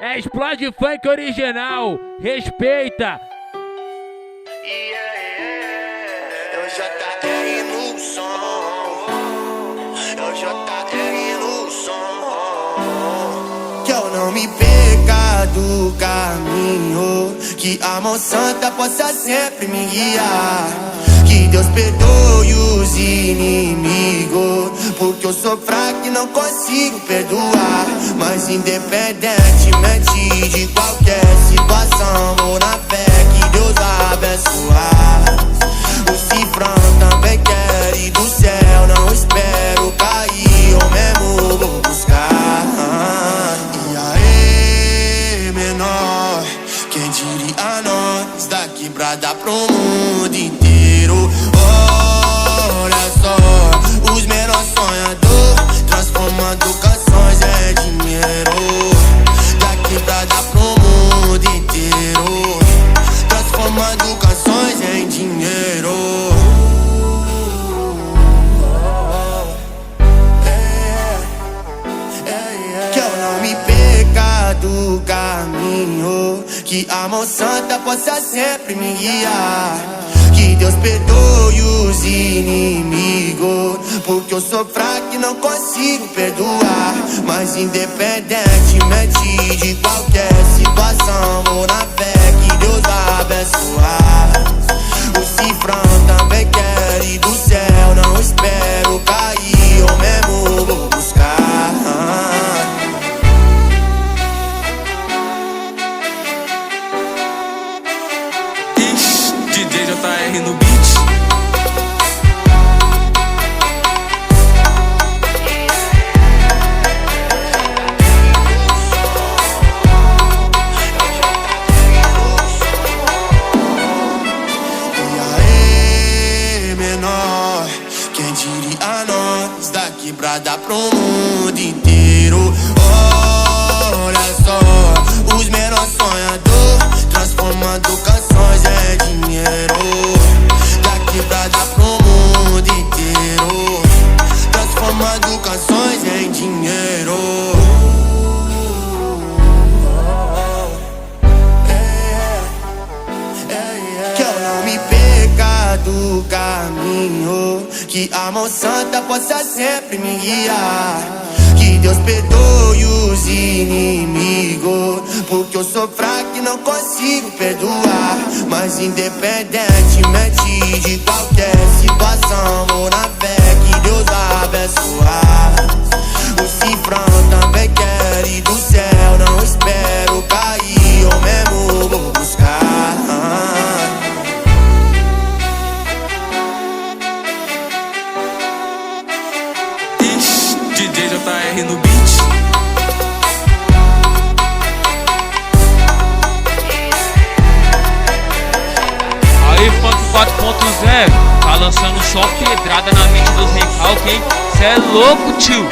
É Explode Funk original, respeita. Eu JR no som, eu JR no som. Que eu não me perca do caminho, que a mão santa possa sempre me guiar. Que Deus perdoe os inimigos, porque eu sou fraco e não consigo perdoar. Mas independentemente de qualquer situação, vou na fé que Deus vai abençoar. O cifrão também quer ir do céu, não espero cair, eu mesmo vou buscar. E aí, menor, quem diria nós da quebrada pro mundo inteiro? Olha só, os menores sonhadores transformando canções em dinheiro. Da quebrada pro mundo inteiro, transformando canções em dinheiro. Que eu não me perca do caminho, que a mão santa possa sempre me guiar. Que Deus perdoe os inimigos, porque eu sou fraco e não consigo perdoar. Mas independentemente de qualquer situação, vou na fé que Deus vai abençoar. O cifrão também quer ir do céu, não espero cair, eu mesmo vou buscar. DJ JR no beat. E aí, menor, quem diria nós da quebrada pro mundo inteiro? Olha só, os menores sonhadores transformando canções em dinheiro. Da quebrada pro mundo inteiro, transformando canções em dinheiro. Que eu não me perca do caminho, que a mão santa possa sempre me guiar. Que Deus perdoe os inimigos, porque eu sou fraco e não consigo perdoar. Mas independentemente de qualquer situação, vou na fé que Deus vai abençoar. O cifrão também quer ir do céu, não espero cair, eu mesmo vou buscar. DJ JR no beat. Aí Funk 4.0, tá lançando só pedrada na mente dos recalques, hein? Cê é louco, tio.